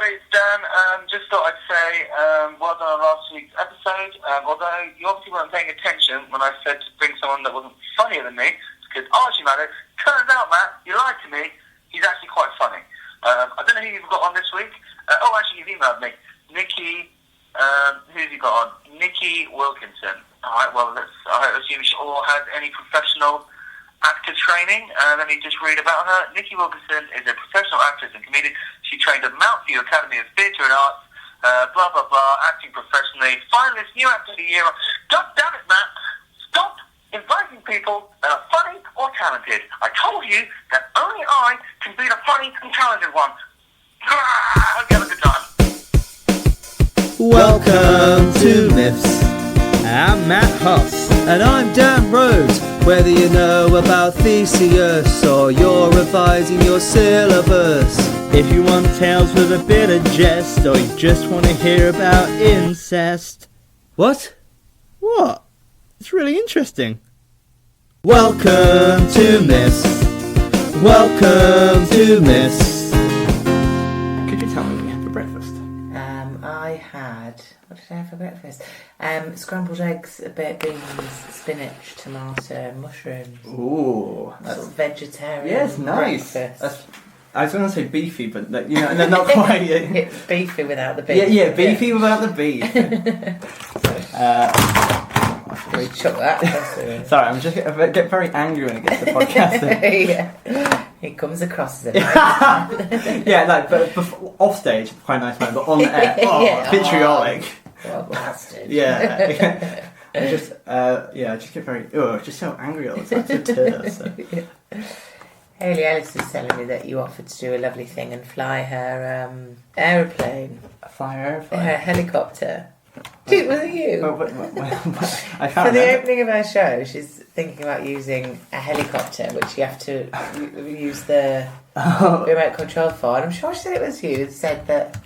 Matt, it's Dan. Just thought I'd say well done on last week's episode. Although you obviously weren't paying attention when I said to bring someone that wasn't funnier than me, because Archie Matt, turns out, Matt, you lied to me. He's actually quite funny. I don't know who you've got on this week. Actually, you've emailed me. Nicky, who's you got on? Nicky Wilkinson. All right, well, I assume she all has any professional actor training. Let me just read about her. Nicky Wilkinson is a professional actress and comedian. She trained at Mount View Academy of Theatre and Arts, blah, blah, blah, acting professionally. Finalist, new actor of the year. God damn it, Matt. Stop inviting people that are funny or talented. I told you that only I can be the funny and talented one. I hope you have a good time. Welcome to Myths. I'm Matt House. And I'm Dan Rhodes. Whether you know about Theseus or you're revising your syllabus, If you want tales with a bit of jest, or you just want to hear about incest. what? What? It's really interesting. Welcome to Myths. Welcome to Myths. Could you tell me what you had for breakfast? I had... What did I have for breakfast? Scrambled eggs, baked beans, spinach, tomato, mushrooms. Ooh, Sort of vegetarian yes, nice. breakfast. I was going to say beefy, but you know, they're not quite. It's beefy without the beef. Yeah, beefy without the beef. We chuck that. Sorry, I get very angry when it gets to podcasting. Yeah. He comes across as a Yeah, like but off stage, quite a nice man, but on air, vitriolic. Well, bastard. Yeah. I just get very, just so angry all the time, so terse. So. Hayley Ellis was telling me that you offered to do a lovely thing and fly her aeroplane. Fly airplane? Her helicopter. Dude, was it you? I can't For the remember. opening of her show, she's thinking about using a helicopter, which you have to use the remote control for. And I'm sure she said it was you that said that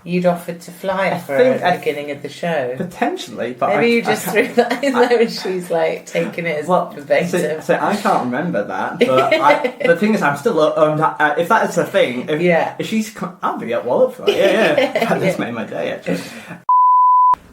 you'd offered to fly it for her at the beginning of the show. Potentially, but Maybe you just threw that in there and she's like taking it as verbatim. So I can't remember that, but the thing is, I'm still if that is a thing, if she's, I'll be at Wallop for it. Yeah. That's made my day actually.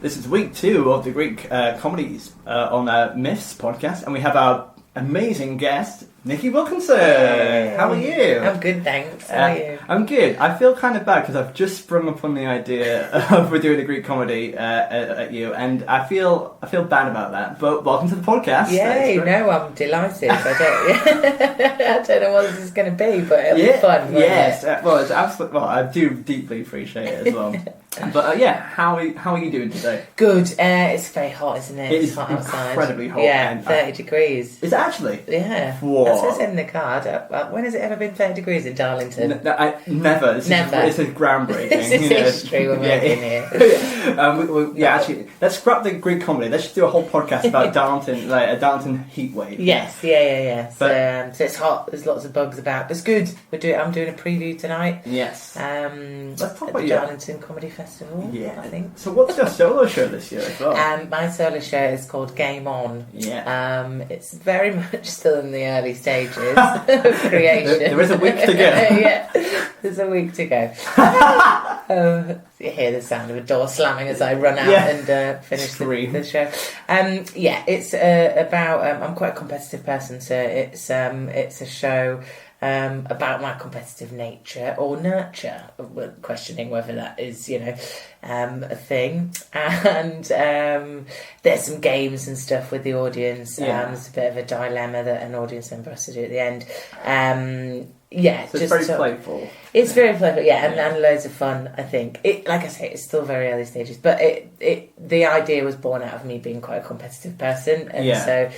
This is week 2 of the Greek comedies on Myths podcast, and we have our amazing guest, Nicky Wilkinson. Hey. How are you? I'm good, thanks. How are you? I'm good. I feel kind of bad because I've just sprung upon the idea of we're doing a Greek comedy at you, and I feel bad about that. But welcome to the podcast. Yay! No, I'm delighted. I don't know what this is going to be, but it'll be fun. Yes. Well, it's absolutely. Well, I do deeply appreciate it as well. But how are you doing today? Good. It's very hot, isn't it? It's hot outside. incredibly hot. Yeah, 30 degrees. Is it actually? Yeah. Whoa. That's what it said in the card. When has it ever been 30 degrees in Darlington? Never. Never. This is groundbreaking. This is history we're making here. Actually, let's scrap the Greek comedy. Let's just do a whole podcast about Darlington, like a Darlington heat wave. Yes, yeah. But, so it's hot. There's lots of bugs about. It's good. I'm doing a preview tonight. Yes. Let's talk at about the Darlington Comedy Festival. Yeah, I think. So what's your solo show this year as well? My solo show is called Game On. Yeah. It's very much still in the early stages of creation. There is a week to go. Yeah, there's a week to go. You hear the sound of a door slamming as I run out and finish the show. It's about. I'm quite a competitive person, so it's a show. About my competitive nature or nurture, questioning whether that is, a thing. And there's some games and stuff with the audience. There's a bit of a dilemma that an audience member has to do at the end. So it's very playful. It's very playful, and loads of fun, I think. Like I say, it's still very early stages, but the idea was born out of me being quite a competitive person, and so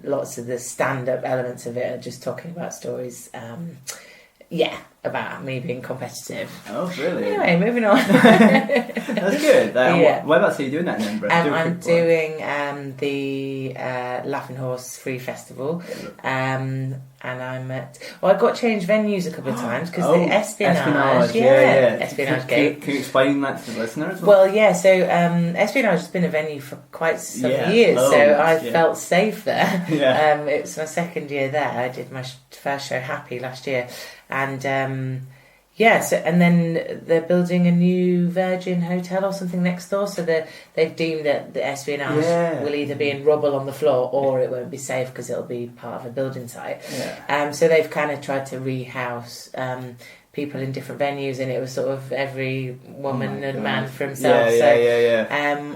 lots of the stand-up elements of it are just talking about stories, about me being competitive. Oh, really? Anyway, moving on. That's good. Whereabouts are you doing that in Edinburgh? I'm doing the Laughing Horse Free Festival. And I'm at... Well, I got changed venues a couple of times because the Espionage. Espionage gate. Can you explain that to the listener as well? Well, so Espionage has been a venue for quite some years, so I felt safe there. It was my second year there. I did my first show, Happy, last year. And Yes, and then they're building a new Virgin hotel or something next door. So they've deemed that the espionage will either be in rubble on the floor or it won't be safe because it'll be part of a building site. Yeah. So they've kind of tried to rehouse people in different venues, and it was sort of every woman and man for himself.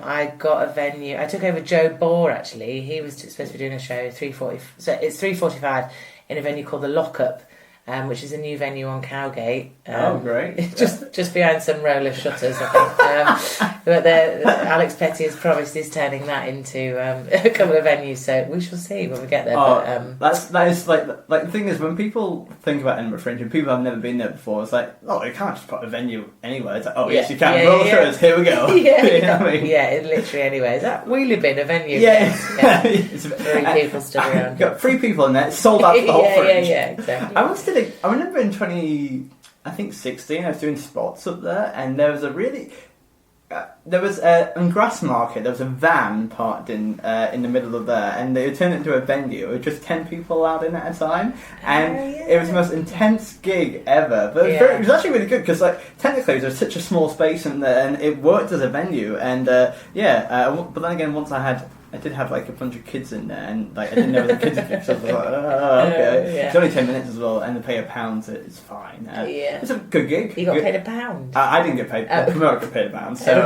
I got a venue. I took over Joe Bohr, actually. He was supposed to be doing a show 3:40. So it's 3:45 in a venue called the Lockup. Which is a new venue on Cowgate. Great! just behind some roller shutters, I think. But Alex Petty has promised he's turning that into a couple of venues, so we shall see when we get there. That is like the thing is, when people think about Edinburgh Fringe and people have never been there before, it's like, oh, you can't just put a venue anywhere. It's like, yes, you can. Roller shutters. Here we go. You know what I mean? Yeah, literally anywhere. Is that Wheelie Bin, a venue? It's 3 people stood around. Got 3 people in there. It's sold out the whole Fringe. Yeah, exactly. I remember in 2016, I was doing spots up there, and there was a really... there was on Grassmarket, there was a van parked in the middle of there, and they turned it into a venue with just 10 people allowed in at a time, and it was the most intense gig ever. But it was actually really good because, like, technically there was such a small space in there, and it worked as a venue. And but then again, once I did have like a bunch of kids in there, and like I didn't know the kids were so I was like, okay. It's only 10 minutes as well, and they pay £1, so it's fine. It's a good gig. You got paid £1? I didn't get paid. The promoter got paid £1, so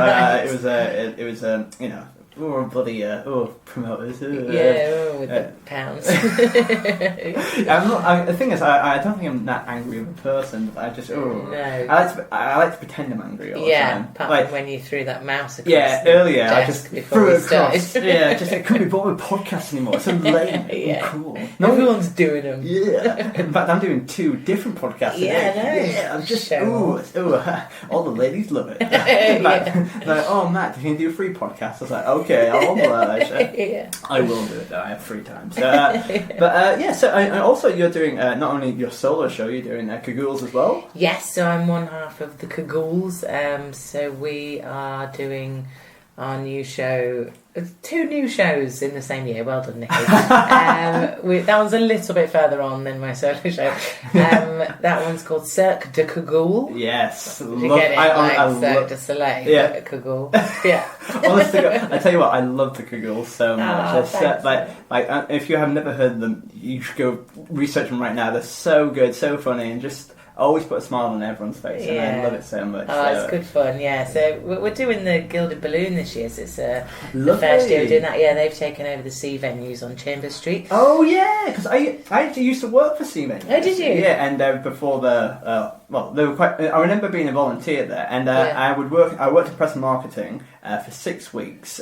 it was you know. Bloody promoters. With the pounds. The thing is, I don't think I'm that angry of a person, but I just I like to pretend I'm angry all the time. Apart from when you threw that mouse across earlier I just threw it across. I couldn't be bothered with podcasts anymore. It's so lame. Cool. Everyone's doing them. In fact, I'm doing 2 different podcasts today. I'm just all the ladies love it. Like, oh, Matt, can you do a free podcast? I was like, okay, I'll oblige. I will do it though. I have free time. So, and also you're doing not only your solo show, you're doing Kagools as well. Yes, so I'm one half of the Kagools. So we are doing our new show. 2 new shows in the same year. Well done, Nicky. That one's a little bit further on than my solo show. That one's called Cirque de Kagool. Yes, you get it? Cirque du Soleil. Yeah, Kagool. Yeah. Honestly, I tell you what, I love the Kagools so much. Like if you have never heard them, you should go research them right now. They're so good, so funny, and just always put a smile on everyone's face, and I love it so much. It's good fun, So we're doing the Gilded Balloon this year, so it's the first year we're doing that. Yeah, they've taken over the C venues on Chambers Street. Oh yeah, because I actually used to work for C venues. Oh, did you? Yeah, and before they were quite. I remember being a volunteer there, and I worked in press and marketing for 6 weeks,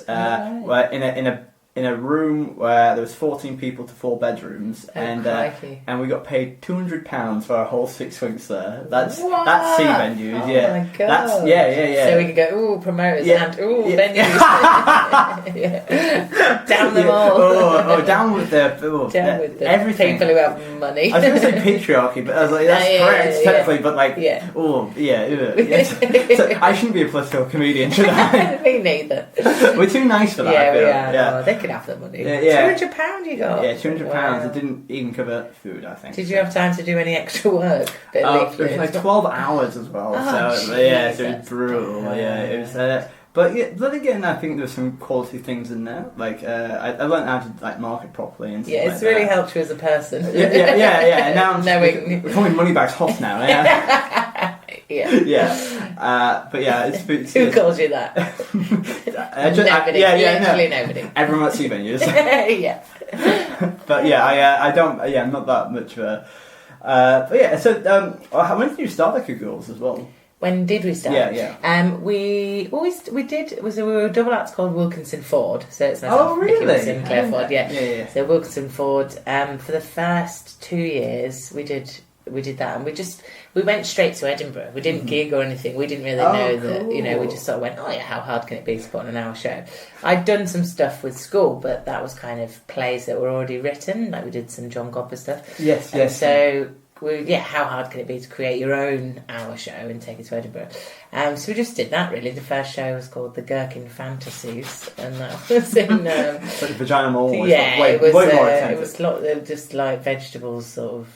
in a room where there was 14 people to 4 bedrooms, and we got paid £200 for our whole 6 weeks there. That's C venues, Oh my god! That's, So we could go promoters and venues. Down them all. Down with the everything. People who have money. I was going to say patriarchy, but I was like, that's correct technically, but like, So I shouldn't be a political comedian, should I? Me neither. We're too nice for that. Yeah, we are. No, they could have the money. £200 you got? Yeah, £200. It didn't even cover food, I think. Did you have time to do any extra work? It was like 12 hours as well. So it was brutal. It was. But then again, I think there's some quality things in there. Like I learned how to like market properly and stuff. Yeah, it's really helped you as a person. Yeah. And now knowing we're calling Moneybags hot now. But it's who calls you that? Nobody. Nobody. Everyone at C venues. But I'm not that much of a. So when did you start the Kagools as well? When did we start? We were a double act called Wilkinson Ford, so it's myself, Nicky Wilkinson, Claire Ford. Yeah. So Wilkinson Ford. For the first 2 years, we did that, and we went straight to Edinburgh. We didn't gig or anything. We didn't really know that. We just sort of went, how hard can it be to put on an hour show? I'd done some stuff with school, but that was kind of plays that were already written. Like we did some John Gopper stuff. Yes. So. How hard can it be to create your own hour show and take it to Edinburgh? So we just did that, really. The first show was called The Gherkin Fantasies, and that was in... like a vagina mole. It was more intense. It was just like vegetables sort of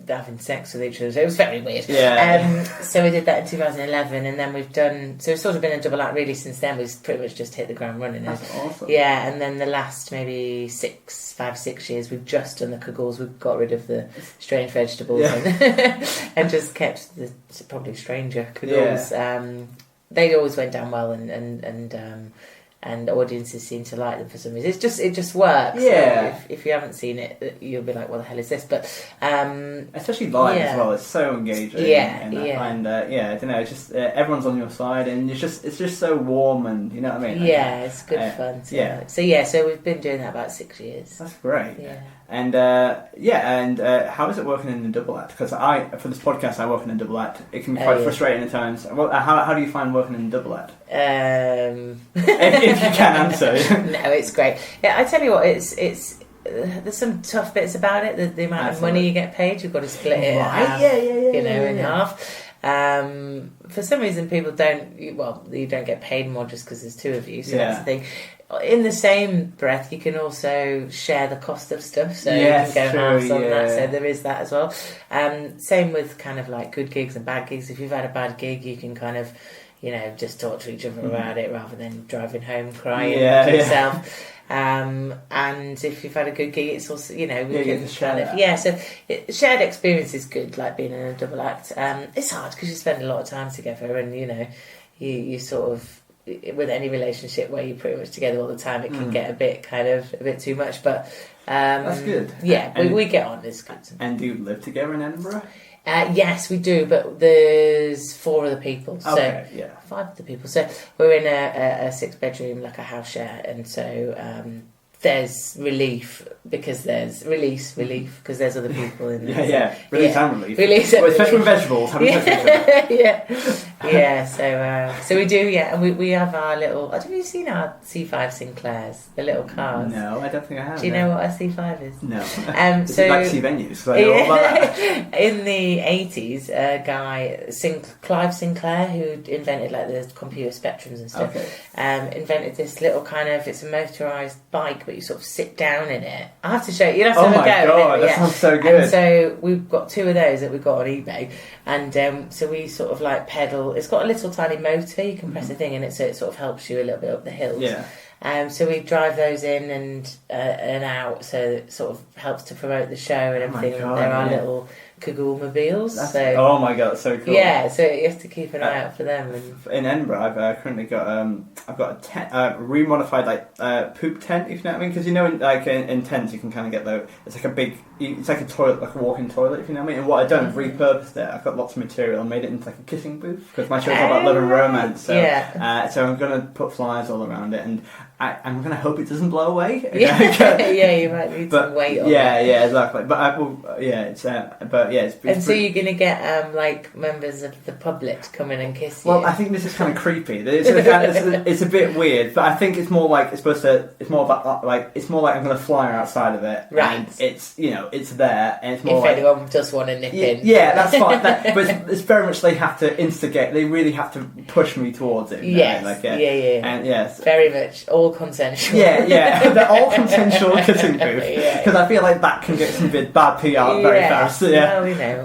having sex with each other. So it was very weird. Yeah. So we did that in 2011, and then we've done. So it's sort of been a double act really since then. We've pretty much just hit the ground running. That's awesome. Yeah, and then the last maybe 5-6 years, we've just done the Kagools. We've got rid of the strange vegetables and just kept the probably stranger Kagools. Yeah. They always went down well, and audiences seem to like them for some reason. It just works. Yeah. So if you haven't seen it, you'll be like, "What the hell is this?" But especially live as well, it's so engaging. Yeah, and I don't know, it's just everyone's on your side, and it's just so warm, and you know what I mean. Yeah, it's good fun. So we've been doing that about 6 years. That's great. Yeah. And how is it working in a double act? Because for this podcast, I work in a double act. It can be quite frustrating at times. Well, how do you find working in a double act? If you can answer. No, it's great. Yeah, I tell you what, it's there's some tough bits about it. The amount of money you get paid, you've got to split it in half. For some reason, people don't. Well, you don't get paid more just because there's two of you. So that's the thing. In the same breath, you can also share the cost of stuff, so you can go halves on that. So there is that as well. Same with kind of like good gigs and bad gigs. If you've had a bad gig, you can kind of, just talk to each other about it rather than driving home crying to yourself. And if you've had a good gig, it's also, we can kind of, so shared experience is good, like being in a double act. It's hard because you spend a lot of time together, and you sort of, with any relationship where you're pretty much together all the time, it can get a bit too much, but that's good. We get on. It's good. And do you live together in Edinburgh? Yes, we do, but there's 4 other people, so 5 other people. So we're in a 6-bedroom, like a house share, and so there's relief because there's relief because there's other people in there. Relief and relief. Especially with vegetables. So we do, and we have our little. Have you seen our C5 Sinclairs, the little cars? No, I don't think I have. Do you know what a C5 is? No. Is it like C venues? I know all about that. In the 80s, a guy, Clive Sinclair, who invented like the computer spectrums and stuff, invented this little kind of, it's a motorised bike, but you sort of sit down in it. I have to show you. You'll have to have a go. Oh my god, that sounds so good. And so we've got 2 of those that we got on eBay, and so we sort of like pedal. It's got a little tiny motor. You can press a thing in it, so it sort of helps you a little bit up the hills. Yeah. So we drive those in and out, so it sort of helps to promote the show and everything. God, there are little Kagool mobiles. Oh my god, that's so cool. Yeah, so you have to keep an eye out for them. And in Edinburgh, I've currently got a tent, remodified like poop tent, if you know what I mean. Because in tents you can kind of get it's like it's like a toilet, like a walk-in toilet, if you know what I mean. And what I've done is repurposed it. I've got lots of material and made it into like a kissing booth because my show's all about love and romance. So so I'm gonna put flies all around it, and I'm gonna hope it doesn't blow away. You might need some weight on it. Yeah, exactly. But so you're gonna get like members of the public to come in and kiss you. Well, I think this is kind of creepy. It's a bit weird, but I think it's more like it's more like I'm gonna fly outside of it, right? And it's there, and it's more. If anyone does want to nip in, that's fine. But it's very much they have to instigate. They really have to push me towards it. And yes, very much all consensual. They're all consensual kissing booth because I feel like that can get some bad PR very fast. Well,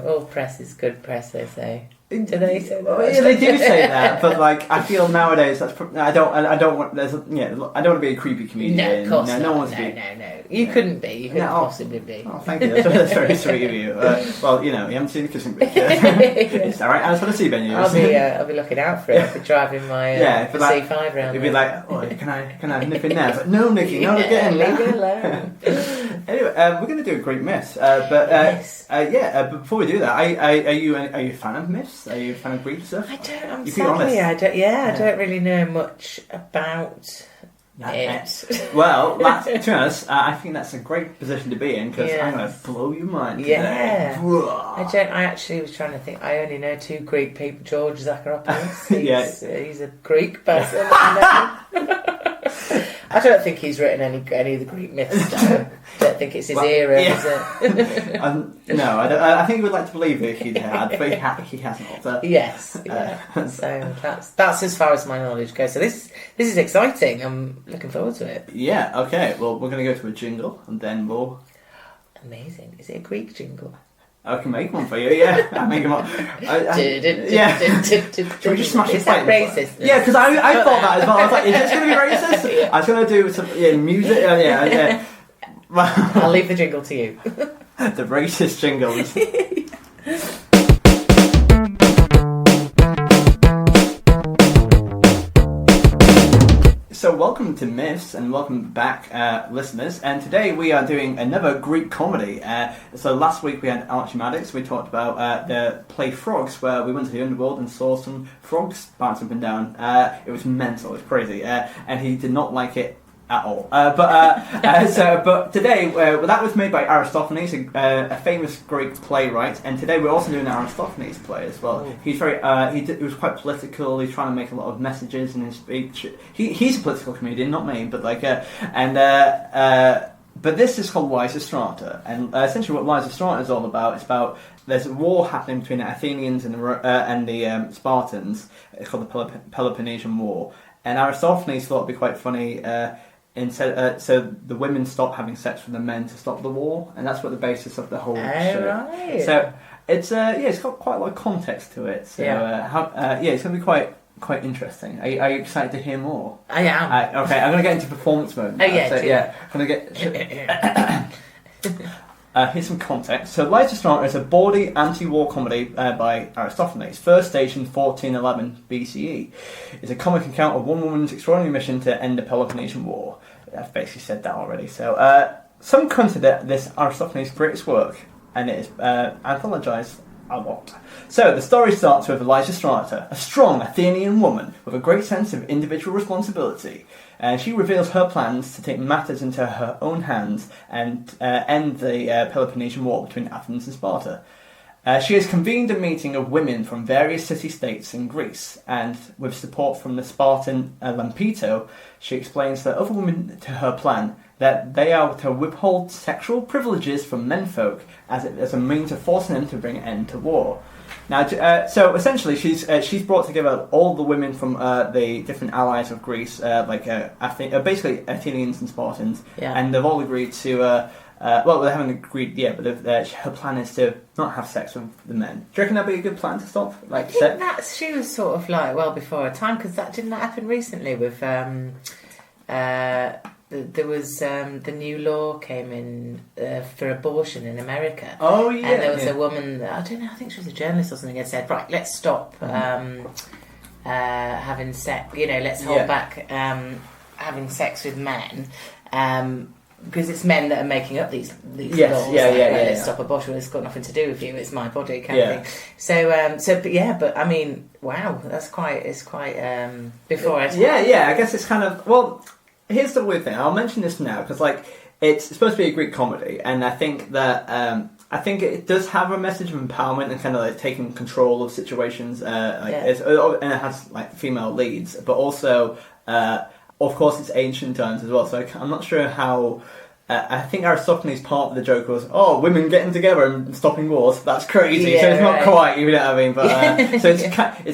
all press is good press, they say. Do they say that? Well, they do say that, but like I feel nowadays I don't want to be a creepy comedian. No, of course not. No. You couldn't be. You couldn't possibly be. Oh, thank you. That's very sweet of you. Well, you haven't seen the kissing booth yet. It's all right. As for the C venues, I'll be looking out for it. I'll be driving my C5 round. You'd be like, oh, can I nip in there? But no, Nicky, not again. Leave it alone. Anyway, we're going to do a great myths, but before we do that, are you a fan of myths? Are you a fan of Greek stuff? I don't really know much about it. Well, to be honest, I think that's a great position to be in because I'm going to blow your mind today. I actually was trying to think. I only know 2 Greek people. George Zacharopoulos. He's a Greek person. I don't think he's written any of the Greek myths. I don't think it's his era, is it? No, I think he would like to believe it if he had, but he hasn't. So. Yes, so that's as far as my knowledge goes. So this is exciting. I'm looking forward to it. Yeah. Okay. Well, we're going to go to a jingle, and then we'll. Amazing. Is it a Greek jingle? I can make one for you, yeah. I'll make them up. Yeah. Should we just smash Is that racist? Yeah, because I thought that as well. I was like, is this going to be racist? I was going to do some music. Yeah. I'll leave the jingle to you. The racist jingles. So welcome to Myths and welcome back listeners, and today we are doing another Greek comedy. So last week we had Archie Maddox. We talked about the play Frogs, where we went to the underworld and saw some frogs bouncing up and down. It was mental, it was crazy, and he did not like it at all. But today, that was made by Aristophanes, a famous Greek playwright, and today we're also doing an Aristophanes play as well. Oh. He's very, he was quite political. He's trying to make a lot of messages in his speech. He's a political comedian, not me, but but this is called Lysistrata, and essentially what Lysistrata is all about is about there's a war happening between the Athenians and the Spartans. It's called the Peloponnesian War, and Aristophanes thought it'd be quite funny. So the women stop having sex with the men to stop the war, and that's what the basis of the whole show. Right. So it's it's got quite a lot of context to it. So it's going to be quite interesting. Are you excited to hear more? I am. Okay, I'm going to get into performance mode now. I'm going to get. Here's some context. So Lysistrata is a bawdy anti-war comedy by Aristophanes, first staged in 1411 BCE. It's a comic account of one woman's extraordinary mission to end the Peloponnesian War. I've basically said that already. So some consider this Aristophanes' greatest work, and it is anthologized a lot. So the story starts with Lysistrata, a strong Athenian woman with a great sense of individual responsibility. She reveals her plans to take matters into her own hands and end the Peloponnesian War between Athens and Sparta. She has convened a meeting of women from various city-states in Greece, and with support from the Spartan Lampito, she explains to other women to her plan that they are to withhold sexual privileges from menfolk as a means of forcing them to bring an end to war. Now, so essentially, she's brought together all the women from the different allies of Greece, basically Athenians and Spartans, and they've all agreed to. They haven't agreed yet, but her plan is to not have sex with the men. Do you reckon that'd be a good plan to stop? I think she was sort of like well before her time, because that didn't happen recently with. There was the new law came in for abortion in America. Oh yeah, and there was a woman. I don't know. I think she was a journalist or something. Had said, right, let's stop having sex. Let's hold back having sex with men. Because it's men that are making up these laws. Let's stop abortion. It's got nothing to do with you. It's my body, kind of thing. But I mean, wow, it's quite before I. I guess it's kind of Here's the weird thing. I'll mention this now because, it's supposed to be a Greek comedy, and I think that it does have a message of empowerment and kind of taking control of situations. And it has female leads, but also, of course, it's ancient times as well. So I'm not sure how. I think Aristophanes' part of the joke was, women getting together and stopping wars. That's crazy. So it's not quite, you know what I mean? But so it's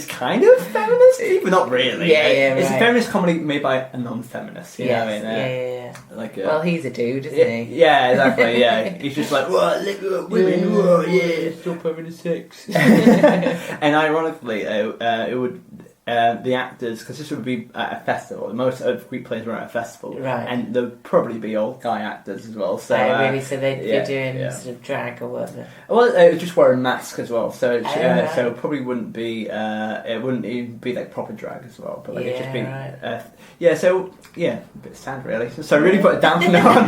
kind of feminist, but not really. It's a feminist comedy made by a non-feminist. You know what I mean? Well, he's a dude, isn't he? Yeah, exactly. Yeah, he's just like, look at women, stop having sex. And ironically, it would. The actors, because this would be at a festival. Most of Greek plays were at a festival, right? And there'd probably be all guy actors as well. So really, so they'd be doing sort of drag or whatever. Well, they were just wearing masks as well, so so it probably wouldn't be. It wouldn't even be proper drag as well, but it'd just be. A bit sad really. So I really put it down from now on.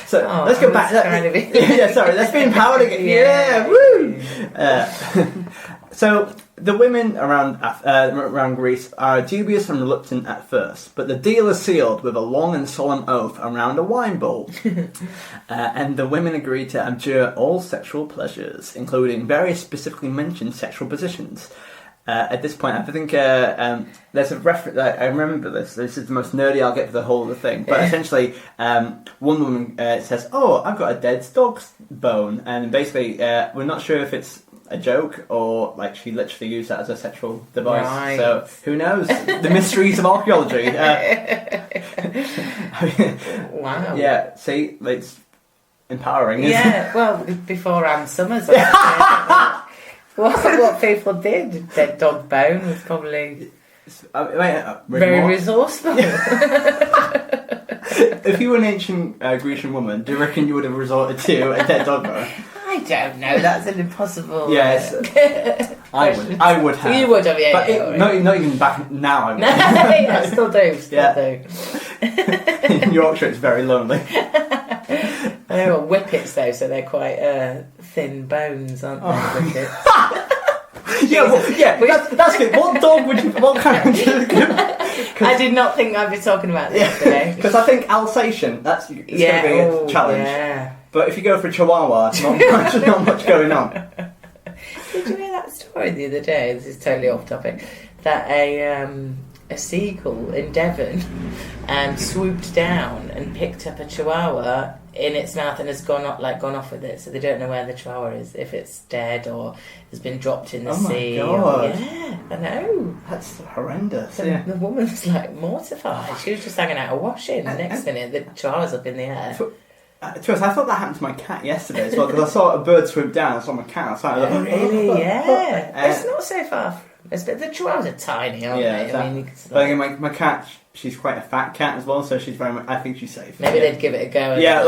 So let's go back. Let's be empowered again. Yeah, woo. So the women around Greece are dubious and reluctant at first, but the deal is sealed with a long and solemn oath around a wine bowl. And the women agree to abjure all sexual pleasures, including various specifically mentioned sexual positions. At this point, I think there's a reference. I remember this. This is the most nerdy I'll get for the whole of the thing. But essentially, one woman says, I've got a dead dog's bone. And basically, we're not sure if it's a joke or she literally used that as a sexual device. Right. So who knows? The mysteries of archaeology. Wow. Yeah. See, empowering, isn't it? Yeah, well, before Anne Summers. What people did, dead dog bone was probably very resourceful. If you were an ancient Grecian woman, do you reckon you would have resorted to a dead dog bone? I don't know. That's an impossible. Yes, I would have. You would have, yeah. But yeah, not even back now. I would. Yeah, still do. In Yorkshire, it's very lonely. I know whippets though, so they're quite thin bones, aren't they? Whippets. That's good. What dog would you? What kind of? I did not think I'd be talking about this today. Because I think Alsatian. It's going to be a challenge. Yeah. But if you go for Chihuahua, not much going on. Did you hear that story the other day? This is totally off topic. That a seagull in Devon swooped down and picked up a Chihuahua in its mouth and has gone off with it. So they don't know where the Chihuahua is, if it's dead or has been dropped in the sea. Oh my God! Yeah, I know. That's horrendous. The woman was like mortified. She was just hanging out a washing. Next minute, the Chihuahua's up in the air. To us, I thought that happened to my cat yesterday as well, because I saw a bird swoop down. I saw my cat outside. Really? Yeah. It's not so far from. The Chihuahuas are tiny, aren't they? Exactly. I mean, but again, my cat, she's quite a fat cat as well, so she's very much. I think she's safe. Maybe they'd give it a go. Yeah,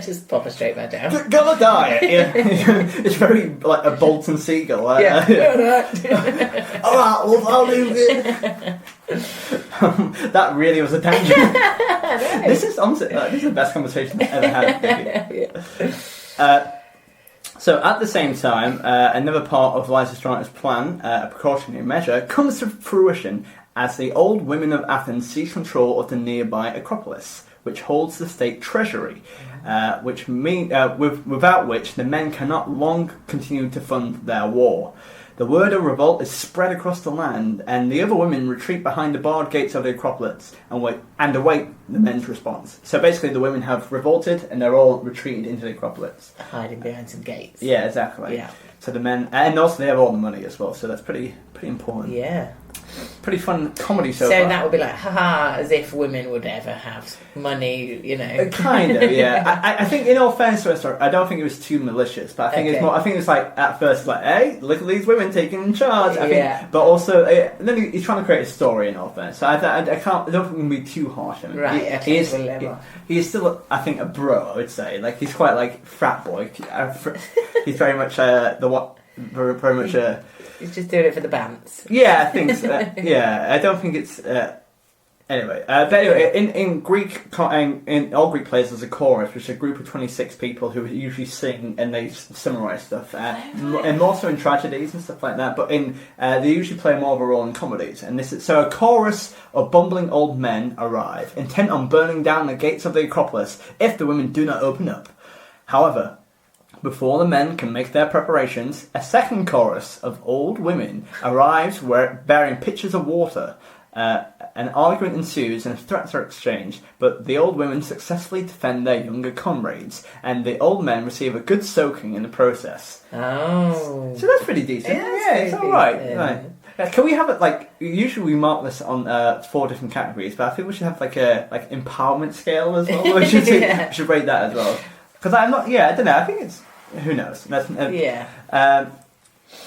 just pop her straight back down. Gonna die. It's very like a Bolton seagull. All right, well, I'll leave it. That really was a tangent. This is honestly, this is the best conversation I've ever had. So at the same time, another part of Lysistrata's plan, a precautionary measure, comes to fruition as the old women of Athens seize control of the nearby Acropolis, which holds the state treasury, without which the men cannot long continue to fund their war. The word of revolt is spread across the land, and the other women retreat behind the barred gates of the Acropolis and await the men's response. So basically, the women have revolted, and they're all retreated into the Acropolis, hiding behind some gates. Yeah, exactly. Yeah. So the men, and also they have all the money as well. So that's pretty important. Yeah. Pretty fun comedy so far. So that would be like, haha, as if women would ever have money, you know. Kind of, yeah. I think in all fairness to her story, I don't think it was too malicious, but I think it's more. I think it's like at first, it's like, hey, look at these women taking charge. I think, but also, then he's trying to create a story in all fairness. So I don't think we can be too harsh on him. Right. He is still, I think, a bro. I would say, like he's quite like frat boy. He's very much very much. He's just doing it for the bands. Yeah, I think so. Yeah, I don't think it's... Anyway, but anyway, in Greek, in all Greek plays, there's a chorus, which is a group of 26 people who usually sing and they summarise stuff, and more so in tragedies and stuff like that. But they usually play more of a role in comedies. And so a chorus of bumbling old men arrive, intent on burning down the gates of the Acropolis if the women do not open up. However, before the men can make their preparations, a second chorus of old women arrives bearing pitchers of water. An argument ensues and threats are exchanged, but the old women successfully defend their younger comrades, and the old men receive a good soaking in the process. Oh. So that's pretty decent. Yeah, it's alright. Right. Can we have it usually we mark this on 4 different categories, but I think we should have like empowerment scale as well. We should rate that as well. Because I'm not, I don't know, I think it's, who knows?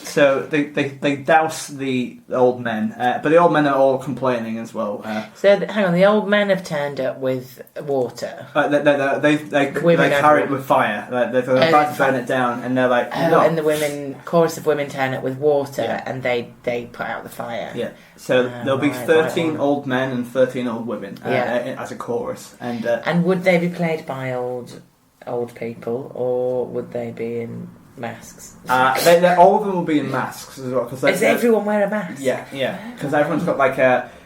So they douse the old men, but the old men are all complaining as well. So hang on, the old men have turned up with water. They carry it with fire. They're about to burn it down, and they're like, no. And the chorus of women turn up with water, and they put out the fire. Yeah. So there'll be 13 old men and 13 old women as a chorus, and would they be played by old people, or would they be in masks? All of them will be in masks as well. Does everyone wear a mask? Yeah. Because everyone's got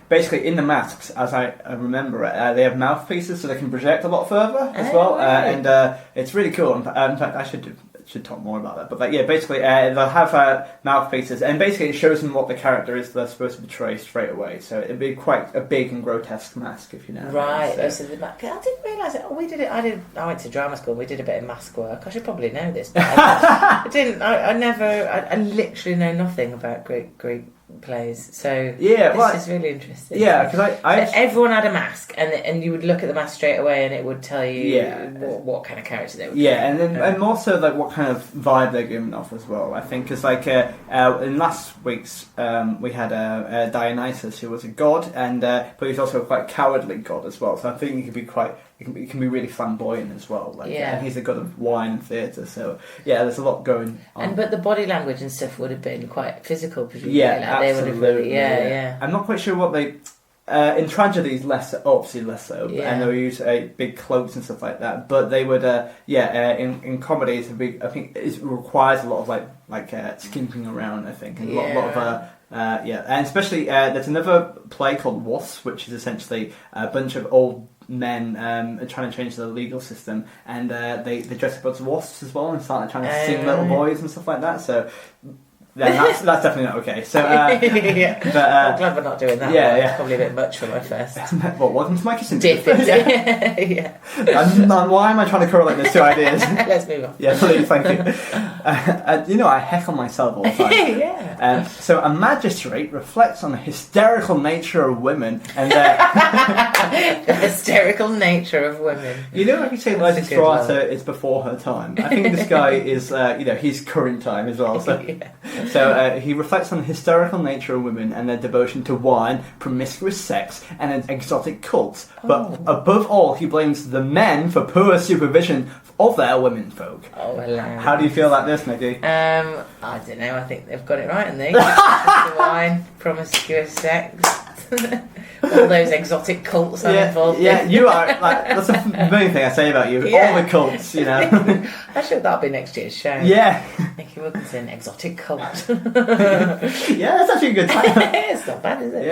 basically in the masks, as I remember it, they have mouthpieces so they can project a lot further as well, and it's really cool. In fact, I should should talk more about that. But like, yeah, basically they'll have mouthpieces, and basically it shows them what the character is they're supposed to portray straight away. So it'd be quite a big and grotesque mask, if you know. Right. So I didn't realise it. We did it. I went to drama school. We did a bit of mask work. I should probably know this. But I didn't. I never. I literally know nothing about Greek plays. So this is really interesting. Yeah, because everyone had a mask, and you would look at the mask straight away, and it would tell you what kind of character they were. Yeah, and then and also like what kind of vibe they're giving off as well. I think because like in last week's we had Dionysus, who was a god, and but he's also a quite cowardly god as well. So I think he could be quite. He can be really flamboyant as well. Like, and he's a god of wine and theatre, so there's a lot going on. But the body language and stuff would have been quite physical, presumably. Yeah, like absolutely. They would have really, I'm not quite sure what they. In tragedies, obviously less so, and they would use big cloaks and stuff like that. But they would, in comedies, I think it requires a lot of like skimping around. I think, and a lot of. And especially there's another play called Wasps, which is essentially a bunch of old men trying to change the legal system, and they dress up as wasps as well and start trying to sing little boys and stuff like that. So then that's definitely not okay. So but I'm glad we're not doing that. It's probably a bit much for my first. Well, welcome to my kissing dip. Why am I trying to correlate those two ideas? Let's move on. Yeah, please, thank you. I heckle myself all the time. So a magistrate reflects on the hysterical nature of women and the hysterical nature of women. You know, like you say, Lysistrata is before her time. I think this guy is, his current time as well. So, so he reflects on the hysterical nature of women and their devotion to wine, promiscuous sex, and exotic cults. But above all, he blames the men for poor supervision of their womenfolk. How do you feel about this, Nicky? I don't know. I think they've got it right, haven't they? Wine, promiscuous sex. All those exotic cults I'm involved in. Yeah, you are. That's the main thing I say about you. All the cults, Actually, that'll be next year's show. Yeah. Nicky Wilkinson, exotic cult. That's actually a good title. It's not bad, is it?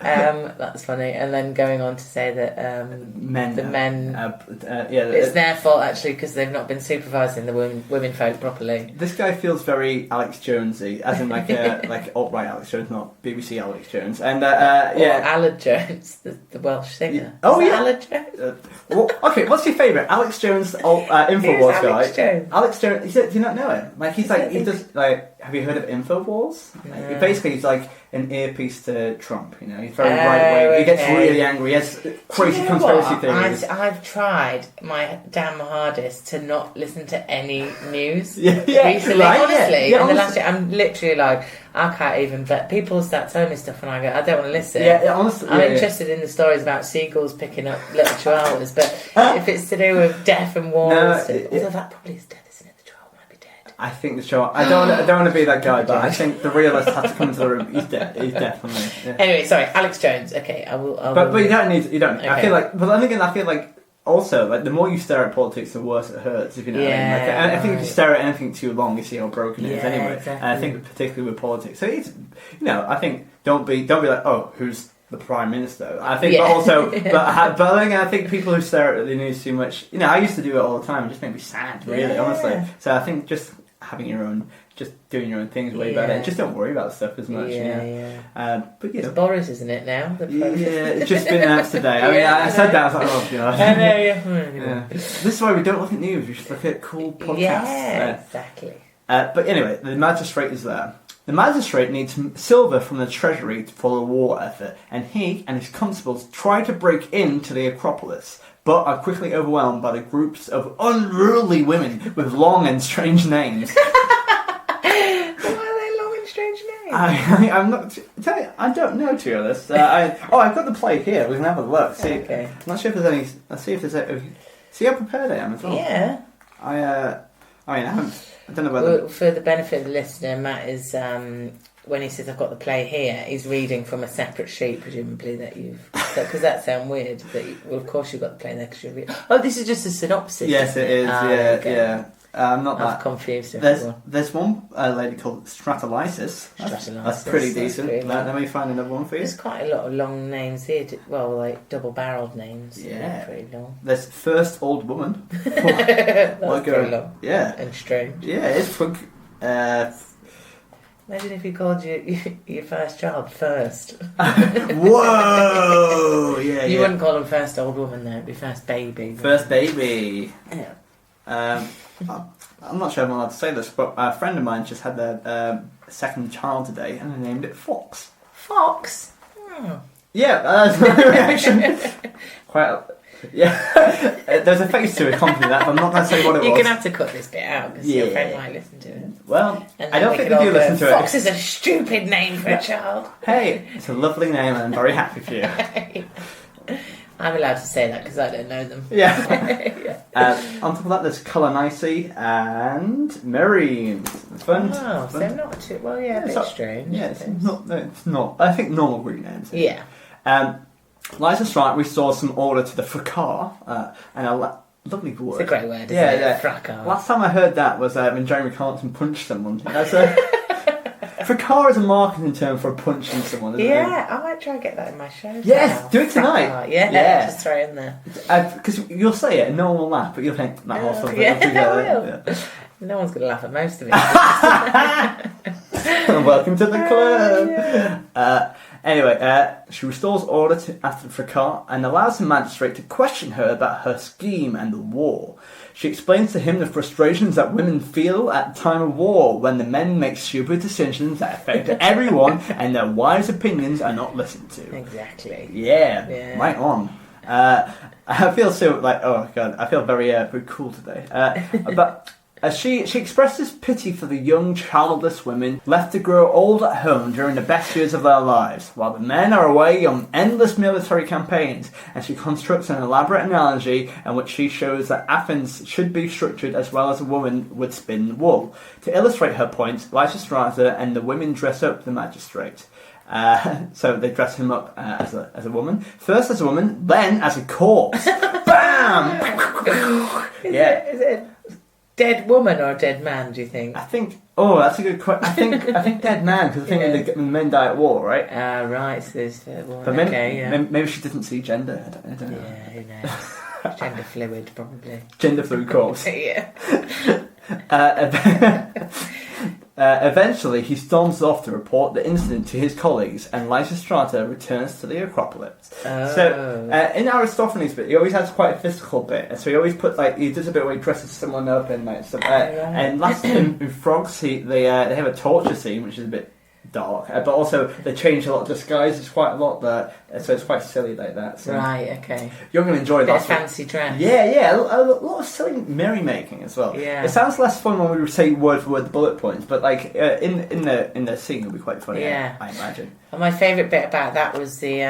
Yeah. That's funny. And then going on to say that men. It's their fault actually because they've not been supervising the women folk properly. This guy feels very Alex Jonesy, as in like alt-right Alex Jones, not BBC Alex Jones, and Alan Jones, the Welsh singer. Alan Jones. Okay, what's your favourite? Alex Jones, Infowars guy. Jones? Alex Jones. Do you not know him? Like he does. Have you heard of Infowars? No. Basically, he's like an earpiece to Trump. He's very right wing. He gets really angry. He has crazy conspiracy theories. I've tried my damn hardest to not listen to any news honestly, recently. In the last year, I'm literally like, I can't even. But people start telling me stuff, and I go, I don't want to listen. Honestly, I'm interested in the stories about seagulls picking up little chihuahuas, but if it's to do with death and war, although that probably is dead, isn't it? The chihuahua might be dead. I think the chihuahua. I don't want to be that guy, but I think the realist has to come into the room. He's dead. He's definitely. Yeah. Anyway, sorry, Alex Jones. Okay, I will. But you don't need. You don't. Okay. I feel like. But then again, I feel like. Also, like the more you stare at politics, the worse it hurts. If you know what I mean. And I think if you stare at anything too long, you see how broken it is anyway. Exactly. And I think particularly with politics, so it's I think don't be like, oh, who's the Prime Minister? I think, but also, but again, I think people who stare at the news too much, I used to do it all the time. It just made me sad, really, honestly. So I think just having your own. Just doing your own things way better. And just don't worry about stuff as much. But it's Boris, isn't it now? It's just been announced today. I mean, I said that. I was like, I know. This is why we don't look at news. We should look at cool podcasts. Yeah, exactly. But anyway, the magistrate is there. The magistrate needs silver from the treasury for the war effort, and he and his constables try to break into the Acropolis, but are quickly overwhelmed by the groups of unruly women with long and strange names. I'm not. I don't know, to be honest. I've got the play here. We can have a look. See, I'm not sure if there's any. Let's see if there's any. See how prepared I am as well. Yeah. I don't know whether. Well, for the benefit of the listener, Matt is when he says I've got the play here, he's reading from a separate sheet, presumably that you've because that sounds weird. Well, of course you've got the play there because you're reading. Oh, this is just a synopsis. Yes, it is. Yeah. I'm not I've that confused everyone. There's one lady called Stratalysis. That's pretty decent. Let me find another one for you. There's quite a lot of long names here. Well, like double-barrelled names. Yeah. Pretty long. There's First Old Woman. That's pretty long. Yeah. And strange. Yeah, it's fun. Imagine if you called your first child First. Whoa! Yeah, You wouldn't call them First Old Woman, though. It'd be First Baby. First Baby. Yeah. I'm not sure I'm allowed to say this, but a friend of mine just had their second child today, and they named it Fox. Fox? Oh. Yeah, that's my reaction. Quite. Yeah, there's a face to accompany that, but I'm not going to say what it was. You're going to have to cut this bit out because your friend might listen to it. Well, I don't think they do listen to it. Fox is a stupid name for a child. Hey, it's a lovely name and I'm very happy for you. I'm allowed to say that because I don't know them. Yeah. On top of that, there's Colonici and Marine. Fun. Oh, so not too... Well, yeah, a bit strange. Yeah, it's not. I think normal Greek names. Yeah. Lysistrata restores some order to the fracas, and a lovely word. It's a great word, isn't it? Yeah. Fracas. Last time I heard that was when Jeremy Clarkson punched someone. Fracas is a marketing term for punching someone, isn't it? Yeah, I might try and get that in my show. Yes, now. do it tonight. Fracas. Yeah, just throw it in there. Because you'll say it and no one will laugh, but you'll think, that whole something. Yeah, I will. Yeah. No one's going to laugh at most of it. Welcome to the club. Anyway, she restores order after the fracas and allows the magistrate to question her about her scheme and the war. She explains to him the frustrations that women feel at the time of war when the men make stupid decisions that affect everyone and their wives' opinions are not listened to. Exactly. Yeah. Right on. I feel so like, oh god, I feel very cool today. But she expresses pity for the young childless women left to grow old at home during the best years of their lives, while the men are away on endless military campaigns, and she constructs an elaborate analogy in which she shows that Athens should be structured as well as a woman would spin wool. To illustrate her point, Lysistrata and the women dress up the magistrate. So they dress him up as a woman. First as a woman, then as a corpse. Bam! Is it dead woman or dead man, do you think? I think... Oh, that's a good question. I think dead man, because I think the men die at war, right? Right, so there's one. But maybe she didn't see gender. I don't know. Yeah, who knows? Gender fluid, probably. Gender fluid corpse. Yeah. Eventually, he storms off to report the incident to his colleagues, and Lysistrata returns to the Acropolis. Oh. So, in Aristophanes' bit, he always has quite a physical bit, and so he always he does a bit where he dresses someone up and like stuff. And last in Frogs, they have a torture scene, which is a bit dark, but also they change a lot of disguises quite a lot there, so it's quite silly like that. So right, okay. You're going to enjoy that. Fancy dress. Yeah, a lot of silly merrymaking as well. Yeah. It sounds less fun when we say word for word the bullet points, but like in the scene it'll be quite funny. Yeah, I imagine. And my favourite bit about that was the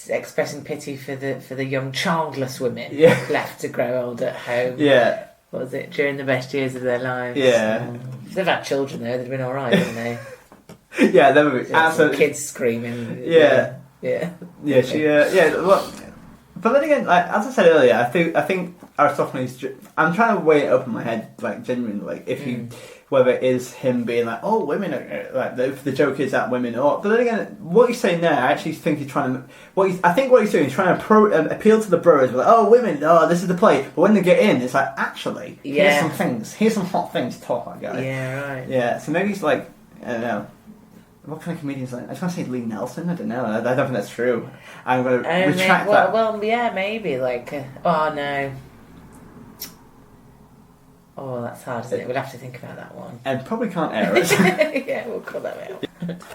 expressing pity for the young childless women left to grow old at home. Yeah. What was it, during the best years of their lives? Yeah. If they've had children though, they'd have been all right, wouldn't they? Yeah, there would be absolutely. Kids screaming. Yeah. She. Well, but then again, like as I said earlier, I think Aristophanes. I'm trying to weigh it up in my head, like genuinely, like if whether it is him being like, oh, women are like the joke is that women are. But then again, what he's saying there, I actually think he's trying to. I think what he's doing is trying to appeal to the bros. Like, oh, women, this is the play. But when they get in, it's like actually, here's some things, here's some hot things to talk about, guys. Yeah, right. Yeah, so maybe he's like, I don't know. What kind of comedians like? I was going to say Lee Nelson. I don't know. I don't think that's true. I'm going to retract that. Well, yeah, maybe. Like, oh no. Oh, that's hard, isn't it? We'll have to think about that one. And probably can't air it. Yeah, we'll call that out.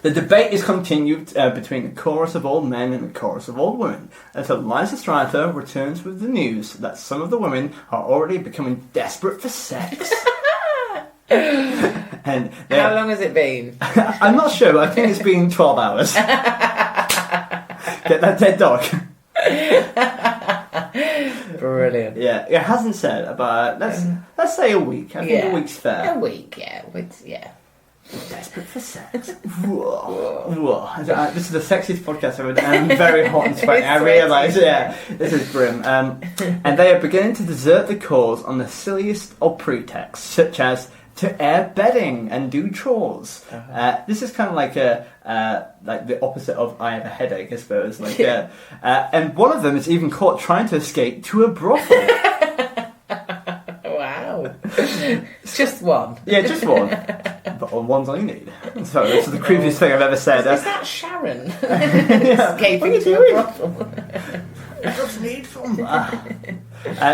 The debate is continued between the chorus of old men and the chorus of old women, until Lysistrata returns with the news that some of the women are already becoming desperate for sex. And how long has it been? I'm not sure, but I think it's been 12 hours. Get that dead dog. Brilliant. Yeah, it hasn't said, but let's say a week. I think a week's fair. A week, yeah. Desperate for sex. Whoa. This is the sexiest podcast ever, and I'm very hot and sweaty. I realise, this is grim. And they are beginning to desert the cause on the silliest of pretexts, such as to air bedding and do chores. This is kind of like like the opposite of I have a headache, I suppose. And one of them is even caught trying to escape to a brothel. Wow. Just one. Yeah, just one. But one's all you need. So this is the creepiest thing I've ever said. Is that Sharon? Escaping to a brothel. Just need some.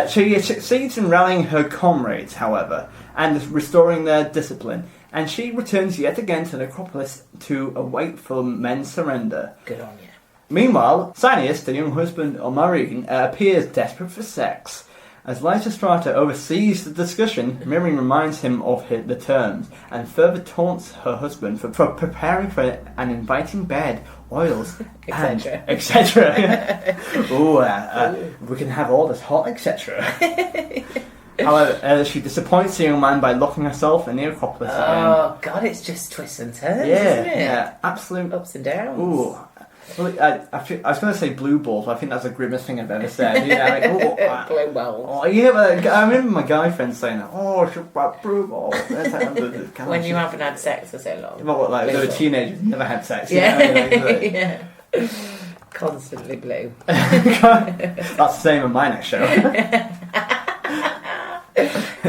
She succeeds in rallying her comrades, however, and restoring their discipline. And she returns yet again to the Acropolis to await for men's surrender. Good on you. Meanwhile, Sanius, the young husband of Marine, appears desperate for sex. As Lysistrata oversees the discussion, Miriam reminds him of the terms and further taunts her husband for preparing for an inviting bed, oils, etc. etc. We can have all this hot, etc. However, she disappoints the young man by locking herself in the Acropolis again. Oh, God, it's just twists and turns, isn't it? Yeah, absolute ups and downs. Ooh. Well, I was going to say blue balls, but I think that's the grimmest thing I've ever said. Blue balls. Oh, yeah, I remember my guy friend saying that. Oh, she's got blue balls. When you haven't had sex for so long. Well, they were teenagers, never had sex. Yeah. Constantly blue. That's the same on my next show.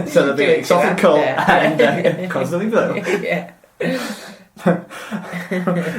So there'll be exotic cult and constantly blue. Yeah.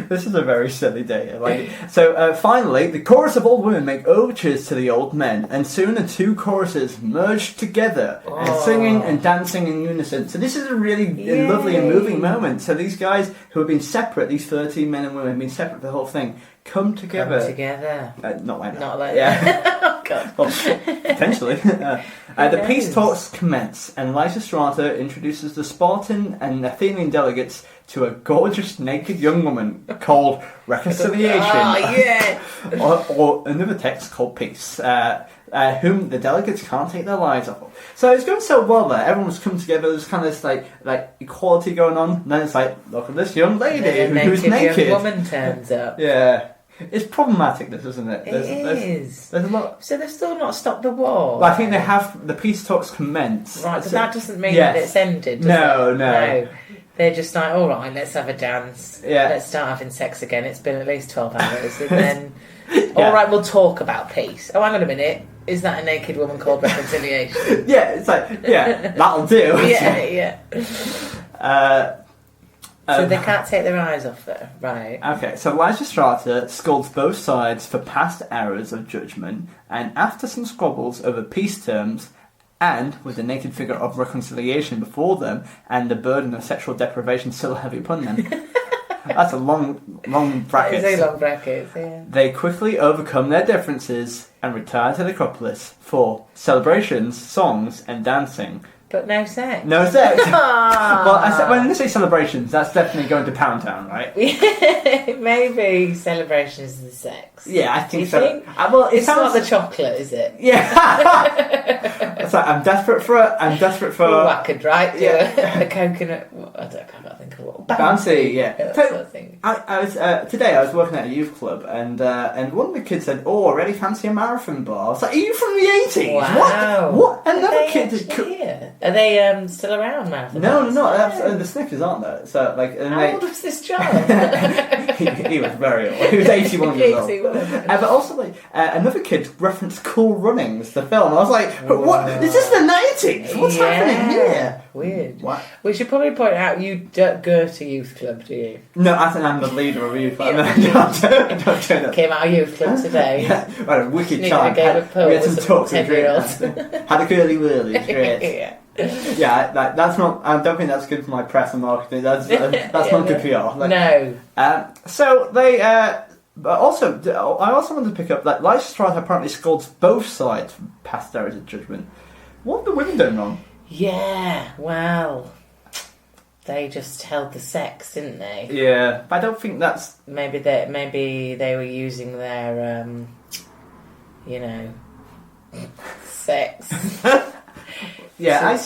This is a very silly day. So finally, the chorus of old women make overtures to the old men, and soon the two choruses merge together, and singing and dancing in unison. So this is a really lovely and moving moment. So these guys who have been separate, these 13 men and women have been separate for the whole thing, come together. Not like that. Not like that. Yeah. Oh, God. Well, potentially. The peace talks commence, and Lysistrata introduces the Spartan and Athenian delegates to a gorgeous naked young woman called Reconciliation. Or another text called Peace, whom the delegates can't take their lives off of. So it's going so well there. Everyone's come together. There's kind of this like equality going on. And then it's like, look at this young lady who's naked. Young woman turns up. Yeah. It's problematic, this, isn't it? There's a lot. So they've still not stopped the war. Well, I think they have. The peace talks commence. Right, but that doesn't mean that it's ended. Does it? No. They're just like, all right, let's have a dance. Yeah. Let's start having sex again. It's been at least 12 hours, and then, all right, we'll talk about peace. Oh, hang on a minute. Is that a naked woman called Reconciliation? It's like, that'll do. So they can't take their eyes off her, right? Okay, so Lysistrata scolds both sides for past errors of judgment, and after some squabbles over peace terms, and with the naked figure of Reconciliation before them, and the burden of sexual deprivation still heavy upon them. That's a long bracket. It's a long bracket, yeah. They quickly overcome their differences and retire to the Acropolis for celebrations, songs, and dancing. But no sex. No sex. Well, when they say celebrations, that's definitely going to Pound Town, right? Maybe celebrations is the sex. Yeah, I think so. Think? Well, it's not the chocolate, is it? Yeah. It's like I'm desperate for whacked, right? Yeah. A coconut. I can't think of what. Bouncy, yeah. That sort of thing. I was today. I was working at a youth club, and one of the kids said, "Oh, I really fancy a marathon bar." I was like, "Are you from the '80s? Wow. What? Another kid here. Are they still around now? No. The Snickers aren't there. So how old was this child? he was very old. He was 81 years old. But also another kid referenced Cool Runnings, the film. I was like, what? Is this the 90s? What's happening here? Weird. What? We should probably point out you don't go to youth club, do you? No, I think I'm the leader of a youth club. Don't turn up. Came out of youth club today. Right, a wicked time. We had some talks with drinks. Had a curly whirly. Great. That's not. I don't think that's good for my press and marketing. That's not good PR. No. So they. But also, I also wanted to pick up that Lysistrata apparently scolds both sides for past errors of judgment. What have the women done wrong? Yeah, well, they just held the sex, didn't they? Yeah, but I don't think that's... Maybe they were using their, sex Yeah,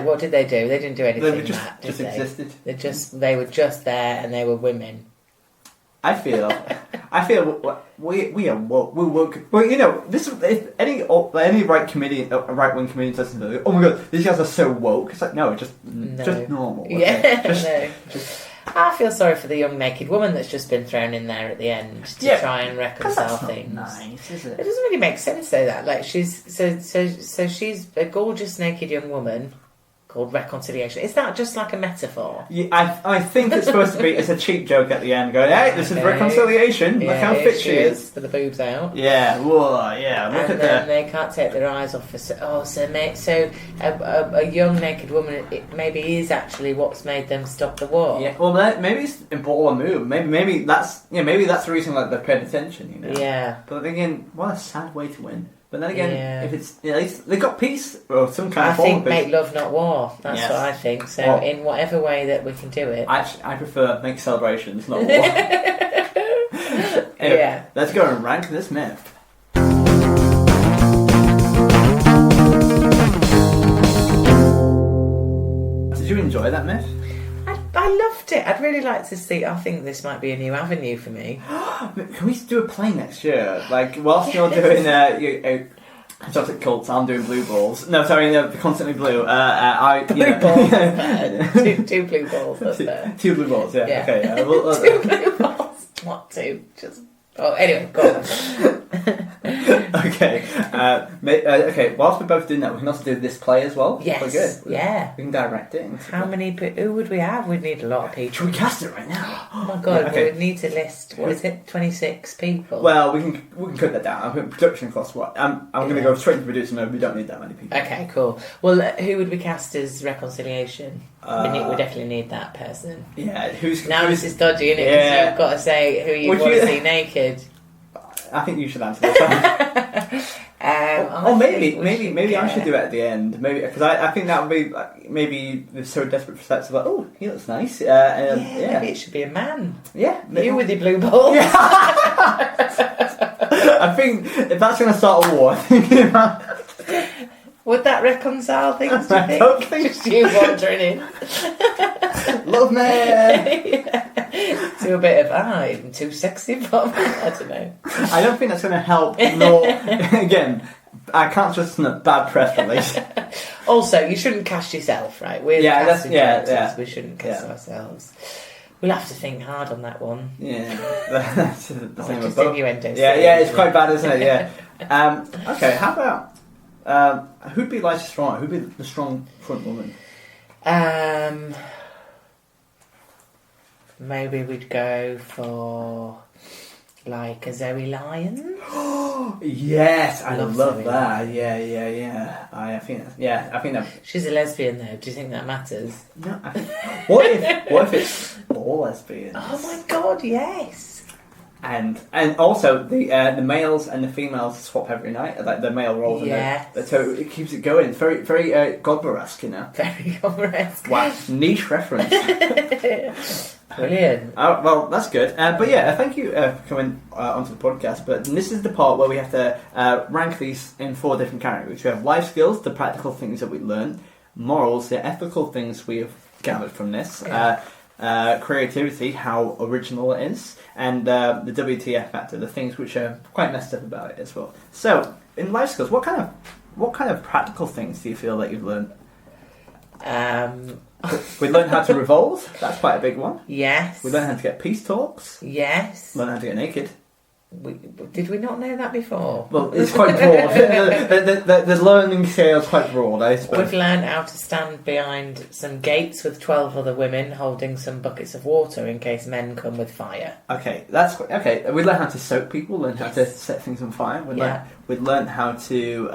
What did they do? They didn't do anything. They just existed. They were just there, and they were women. I feel we are woke. We're woke. Well, you know, this if any right wing comedian listen to it, oh my god, these guys are so woke. It's like just normal. Okay? Yeah, I feel sorry for the young naked woman that's just been thrown in there at the end to try and reconcile things. Nice, is it? It doesn't really make sense though. That like she's she's a gorgeous naked young woman called reconciliation. Is that just like a metaphor? Yeah, I think it's supposed to be. It's a cheap joke at the end, going, "Hey, this is reconciliation. Look how fit she is." For the boobs out. Yeah, whoa, yeah. Look at that. And they can't take their eyes off her. So a young naked woman, it maybe is actually what's made them stop the war. Yeah. Well, maybe it's a baller move. Maybe that's the reason like they're paying attention. You know. Yeah. But again, what a sad way to win. But then again, if it's at least they got peace or some kind of form. I think make love, not war. That's what I think. So in whatever way that we can do it. I prefer make celebrations, not war. Anyway, let's go and rank this myth. Did you enjoy that myth? I loved it. I'd really like to see. I think this might be a new avenue for me. Can we do a play next year? Like, whilst you're doing exotic cults, I'm doing blue balls. No, sorry, constantly blue. Blue balls. two blue balls. That's fair. 2 blue balls. Yeah. Okay. 2 blue balls. What 2? Just. Oh, anyway, go on. Okay. Okay. Whilst we're both doing that, we can also do this play as well. Yes. We're good. Yeah. We can direct it. How many? Who would we have? We'd need a lot of people. Should we cast it right now? Oh my god! We would need to list. What is it? 26 people. Well, we can cut that down. I think production costs what? I'm going to go straight to producer mode. We don't need that many people. Okay. Cool. Well, who would we cast as reconciliation? We definitely need that person. Yeah. This is dodgy, isn't it? Because you've got to say who you want to see naked. I think you should answer this. Maybe I should do it at the end. Maybe because I think that would be maybe they're so desperate for sex. Like, oh, he looks nice. Maybe it should be a man. Yeah, you with your blue balls. Yeah. I think if that's going to start a war, would that reconcile things? I don't think just you wandering in. Love me. Do a bit of even too sexy for me. I don't know. I don't think that's going to help. Nor again, I can't trust in a bad press release. Also, you shouldn't cast yourself, right? We're casting characters. We shouldn't cast ourselves. We'll have to think hard on that one. Yeah, that's the same with both. Yeah, it's quite bad, isn't it? Yeah. Okay, how about who'd be Lysistrata? Who'd be the strong front woman? Maybe we'd go for like a Zoe Lyons. Yes, I love that. Yeah. I think that. She's a lesbian, though. Do you think that matters? No. What if it's all lesbians? Oh my god, yes. And also the males and the females swap every night, like the male roles. Yes. So it keeps it going. It's very very Godber-esque, you know. Very Godber-esque. Wow, niche reference. Brilliant. Well, that's good. But yeah, thank you for coming onto the podcast. But this is the part where we have to rank these in 4 different categories. We have life skills, the practical things that we learn; morals, the ethical things we have gathered from this; creativity, how original it is; and the WTF factor, the things which are quite messed up about it as well. So, in life skills, what kind of practical things do you feel that you've learned? We learned how to revolt. That's quite a big one. Yes. We learned how to get peace talks. Yes. Learned how to get naked. Did we not know that before? Well, it's quite broad. the learning scale is quite broad, I suppose. We've learned how to stand behind some gates with 12 other women holding some buckets of water in case men come with fire. Okay, okay. We learned how to soak people. Learned how to set things on fire. We learned how to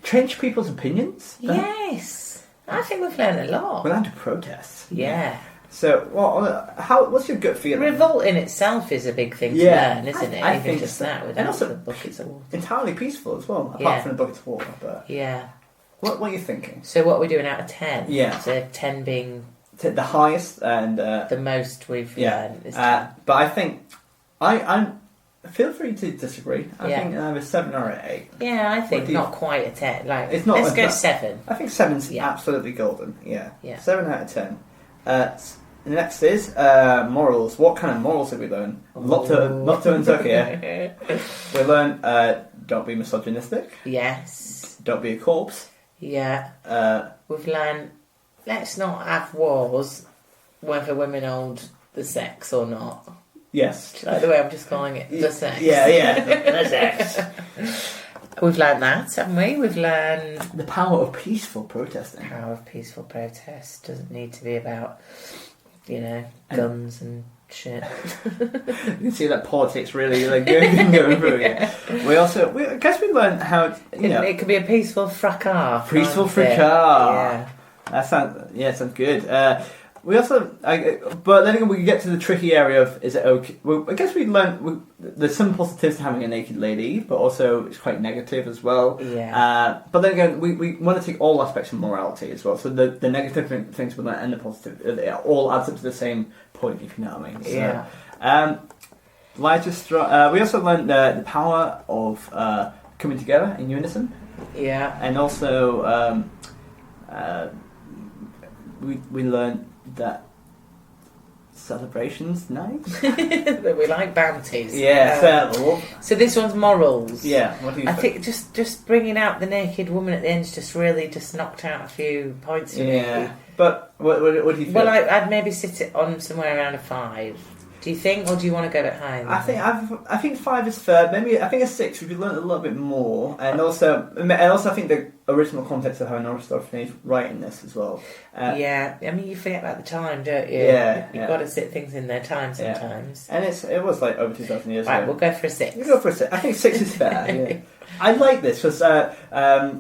change people's opinions. Yes, I think we've learned a lot. We learned to protest. Yeah. So, what's your gut feeling? Revolt in itself is a big thing to learn, isn't it? I think just that, without the buckets of water. Entirely peaceful as well, apart from the buckets of water. But what are you thinking? So, what are we doing out of 10? Yeah. So, 10 being the highest and the most we've learned. Is 10. But I think I'm feel free to disagree. I think either 7 or 8. Yeah, I think not quite a 10. Like, it's not, let's go 7. I think 7's absolutely golden. Yeah. 7 out of 10. The next is morals. What kind of morals have we learned? Lotto and Turkey. Yeah. We learned don't be misogynistic. Yes. Don't be a corpse. Yeah. We've learned let's not have wars whether women hold the sex or not. Yes. Like the way I'm just calling it, the sex. Yeah, the sex. We've learned that, haven't we? We've learned the power of peaceful protesting. The power of peaceful protest doesn't need to be about, guns and shit. You can see that politics really going through. Yeah. I guess we learned how it could be a peaceful fracas. Peaceful fracas. Yeah, that sounds good. We also, but then again, we get to the tricky area of is it okay? Well, I guess we learned there's some positives to having a naked lady, but also it's quite negative as well. Yeah. But then again, we want to take all aspects of morality as well. So the negative things we learn and the positive, it all adds up to the same point, if you know what I mean. So, yeah. Lysistrata. We also learned the power of coming together in unison. Yeah. And also we learned that celebration's nice. That we like bounties. Yeah, so this one's morals. Yeah, what do you think? I think just bringing out the naked woman at the end just really knocked out a few points for me. But what do you think? Well, I'd maybe sit it on somewhere around a 5. Do you think, or do you want to go a bit higher? I think 5 is fair. Maybe I think a 6 if you learned a little bit more, and also I think the original context of how Aristophanes writing this as well. I mean you forget about the time, don't you? Yeah, you've got to sit things in their time sometimes. And it was like over 2,000 years ago. Right, we'll go for a 6. We'll go for a 6. I think 6 is fair. Yeah. I like this because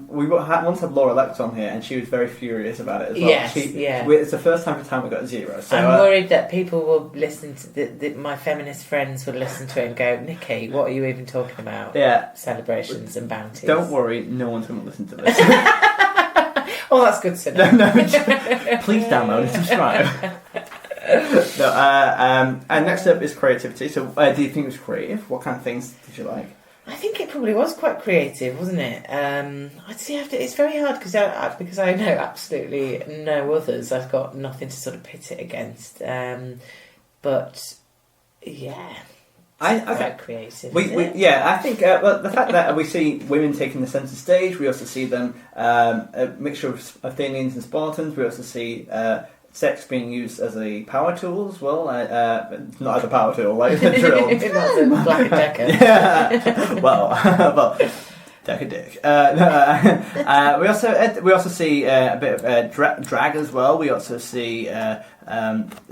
we once had Laura Lex on here and she was very furious about it as well. Yes, it's the first time we got 0. So, I'm worried that people will listen to my feminist friends will listen to it and go, Nicky, what are you even talking about? Yeah, celebrations and bounties. Don't worry, no one's going to listen to this. Oh, that's good to know. Please download and subscribe. And next up is creativity. So, do you think it was creative? What kind of things did you like? I think it probably was quite creative, wasn't it? I'd say it's very hard because I know absolutely no others. I've got nothing to sort of pit it against. But yeah, quite creative. I think the fact that we see women taking the centre stage, we also see them a mixture of Athenians and Spartans. We also see sex being used as a power tool as well, not as a power tool, like a drill. Not a Black and Decker. Yeah, well, Decker dick. We also see a bit of drag as well. We also see the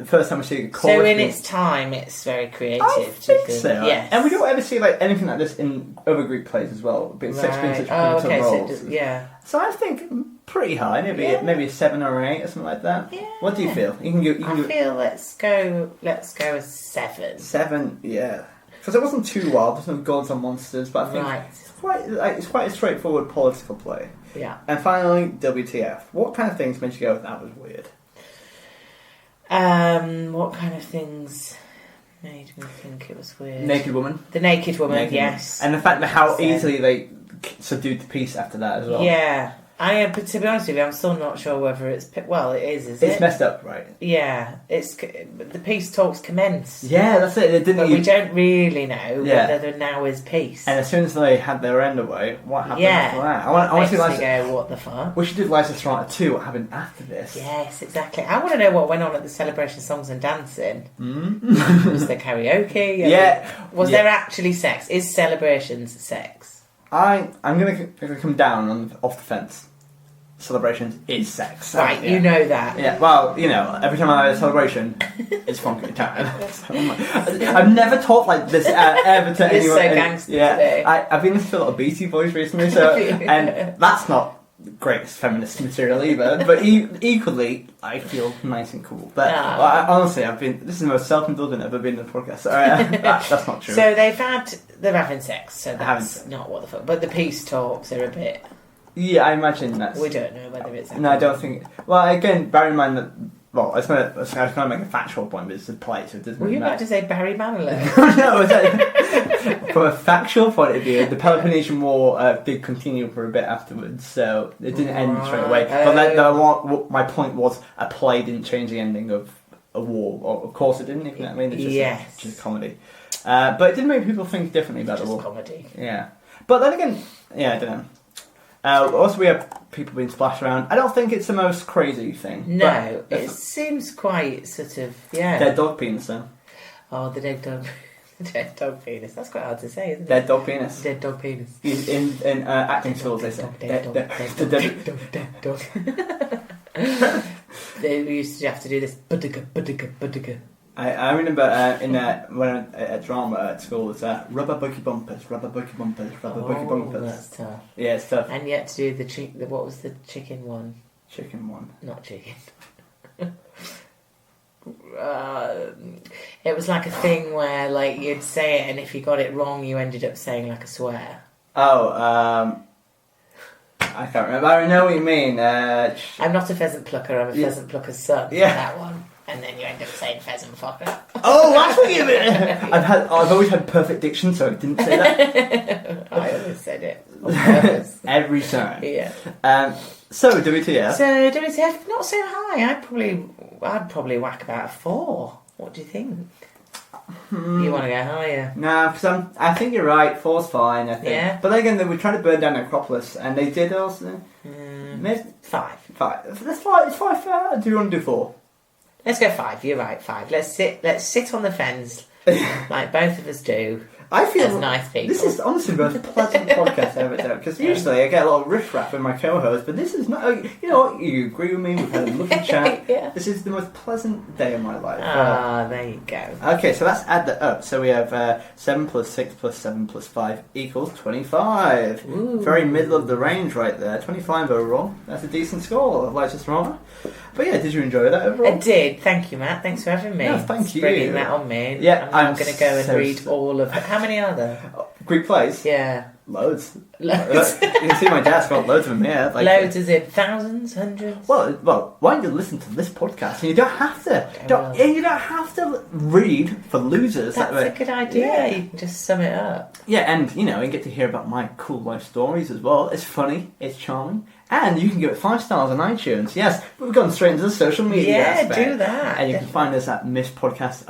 first time we see the chorus. So in its time, it's very creative. I think so. Yes. And we don't ever see like anything like this in other Greek plays as well. Sex being such a role. So I think pretty high, maybe a 7 or 8 or something like that. Yeah. What do you feel? I feel let's go a 7. 7, yeah. Because it wasn't too wild. There's no gods and monsters, but I think it's quite a straightforward political play. Yeah. And finally, WTF. What kind of things made you go, that was weird? What kind of things made me think it was weird? Naked woman. The naked woman, yes. And the fact that how easily they subdued the piece after that as well. Yeah. But to be honest with you, I'm still not sure whether it's... Well, it is it? It's messed up, right? Yeah. The peace talks commence. Yeah, that's it. But we don't really know whether there now is peace. And as soon as they had their end away, what happened after that? I want to go, what the fuck? We should do Lysistrata 2, what happened after this. Yes, exactly. I want to know what went on at the celebration songs and dancing. Was there karaoke? Was there actually sex? Is celebrations sex? I'm going to come down off the fence. Celebrations is sex. Right, you know that. Yeah, well, every time I have a celebration, it's funky time. I've never talked like this ever to anyone. You're so gangster today. I've been listening to a lot of Beastie Boys recently, and that's not greatest feminist material either, but equally, I feel nice and cool. But honestly, this is the most self-indulgent I've ever been in the podcast. That's not true. So they're having sex, so that's not what the fuck. But the peace talks are a bit... Yeah, I imagine that's... We don't know whether it's... No, I don't think... Well, again, bear in mind that well, I was going to make a factual point, but it's a play, so it doesn't Were you matter. about to say Barry Manilow? No, from a factual point of view, the Peloponnesian War did continue for a bit afterwards, so it didn't end straight away. But my point was, a play didn't change the ending of a war. Of course it didn't, if you know what I mean. It's just a comedy. But it did make people think differently about the war. Just comedy. Yeah. But then again, I don't know. Also, we have people being splashed around. I don't think it's the most crazy thing. No, it seems quite sort of, Dead dog penis, though. Oh, the dead dog. Dead dog penis. That's quite hard to say, isn't it? Dead dog penis. Dead dog penis. In acting schools, they say. Dead dog. They used to have to do this. Budiga. I remember when at drama at school, it's rubber buggy bumpers. That's tough. Yeah, it's tough. And yet to do what was the chicken one? Chicken one. Not chicken. It was like a thing where like you'd say it, and if you got it wrong, you ended up saying like a swear. Oh, I can't remember. I know what you mean. I'm not a pheasant plucker. I'm a pheasant plucker's son. Yeah. That one. And then you end up saying pheasant fucker. Oh, that's what you mean. I've always had perfect diction, so I didn't say that. I always said it on purpose. Every time. Yeah. So WTF? So WTF, not so high. I'd probably whack about a 4. What do you think? You want to go higher? No, because I think you're right. 4's fine. I think. Yeah. But then again, they were trying to burn down Acropolis, and they did also. 5. 5. That's fine. It's 5 fair. Do you want to do 4? Let's go 5. You're right. 5. Let's sit on the fence like both of us do. I feel as nice people. This is honestly the most pleasant podcast I've ever done. Because usually I get a lot of riff-raff with my co-host, but this is not. You know what? You agree with me. We've had a lovely chat. Yeah. This is the most pleasant day of my life. There you go. Okay, so let's add that up. So we have 7 plus 6 plus 7 plus 5 equals 25. Ooh. Very middle of the range right there. 25 overall. That's a decent score of Lysistrata. But yeah, did you enjoy that overall? I did. Thank you, Matt. Thanks for having me. No, thank you. Bringing that on me. Yeah, I'm going to go and read all of them. How many are there? Greek plays? Yeah. Loads. Loads. You can see my desk got loads of them here. Like, loads as in thousands, hundreds? Well, why don't you listen to this podcast? And you don't have to. You don't have to read for losers. That's a good idea. Yeah. You can just sum it up. Yeah, and you get to hear about my cool life stories as well. It's funny, it's charming, and you can give it 5 stars on iTunes. Yes, we've gone straight into the social media aspect. Do that. And you can find us at Miss Podcast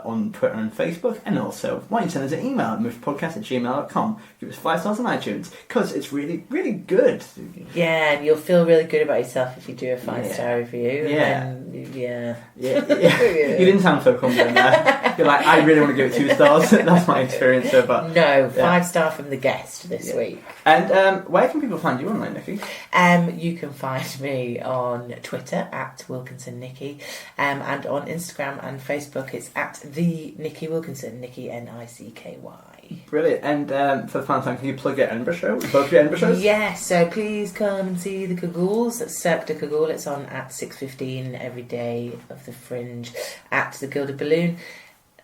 on Twitter and Facebook, and also why don't you send us an email at misspodcast@gmail.com. Give us 5 stars on iTunes because it's really, really good. Yeah, and you'll feel really good about yourself if you do a 5-star review. Yeah. Yeah. You didn't sound so confident there. You're like, I really want to give it 2 stars. That's my experience so far. No, 5-star from the guest this week. And where can people find you online, Nicky? You can find me on Twitter at Wilkinson Nicky, and on Instagram and Facebook it's at the Nicky Wilkinson, Nicky Nicky. Brilliant. And for the final time, can you plug your Edinburgh show? Both your Edinburgh shows? Yes, so please come and see the Kagools. That's Cirque de Kagool. It's on at 6:15 every day of the Fringe at the Gilded Balloon.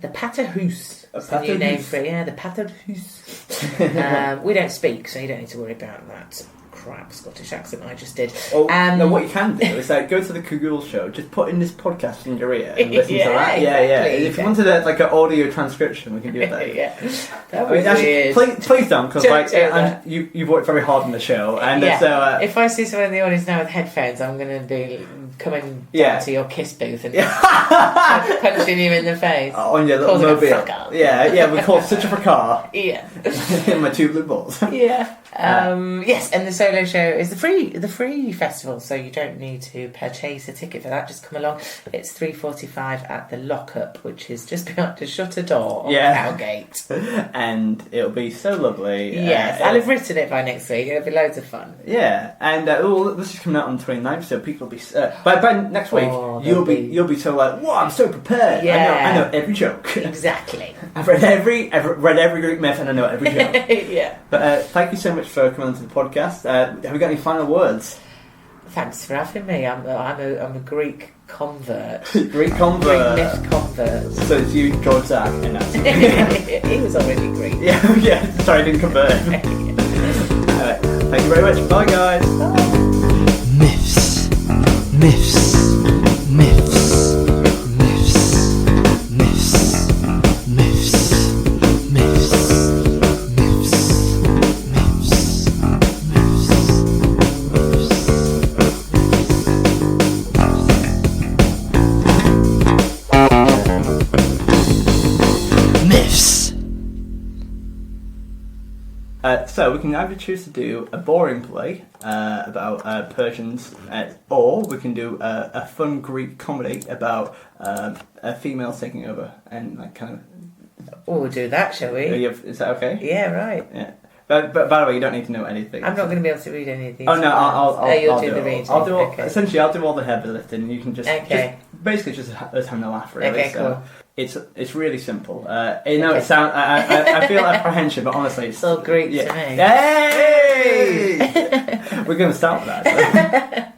The Pater Hoose. That's the new name for it. Yeah, the Pater Hoose. We don't speak, so you don't need to worry about that crap Scottish accent I just did. No, what you can do is go to the Kagools show, just put in this podcast in your ear and listen to that. Exactly. If you wanted like an audio transcription, we can do that. That would be weird. Please don't, because you've worked very hard on the show, and so if I see someone in the audience now with headphones, I'm going to be coming down to your kiss booth and punching you in the face on your little mobile. We call it such a car. Yeah. My 2 blue balls. Yeah. Yes, and the solo show is the free festival, so you don't need to purchase a ticket for that. Just come along. It's 3:45 at the Lockup, which is just behind the shutter door on Cowgate. And it'll be so lovely. Yes, I'll have written it by next week. It'll be loads of fun. Yeah, and this is coming out on the 29th, so people will be by next week. You'll be so like, whoa, I'm so prepared. I know every joke. Exactly. I've read every Greek myth, and I know every joke. Yeah. But thank you so much for coming onto the podcast. Have you got any final words? Thanks for having me. I'm a Greek convert. Greek convert. Greek myth convert. So it's you, George Zach, and that's he was already Greek. Yeah. Sorry, I didn't convert him. Thank you very much. Bye, guys. Bye. Myths. So we can either choose to do a boring play about Persians, or we can do a fun Greek comedy about females taking over and like kind of. We'll do that, shall we? Is that okay? Yeah, right. Yeah. But by the way, you don't need to know anything. I'm not going to be able to read any of these. Oh no, I'll do the reading. I'll do okay. Essentially, I'll do all the heavy lifting. You can just basically just having a laugh. Really. Okay, so cool. It's really simple. It sounds. I feel apprehension, but honestly, it's all Greek to me. Hey! We're going to start with that. So.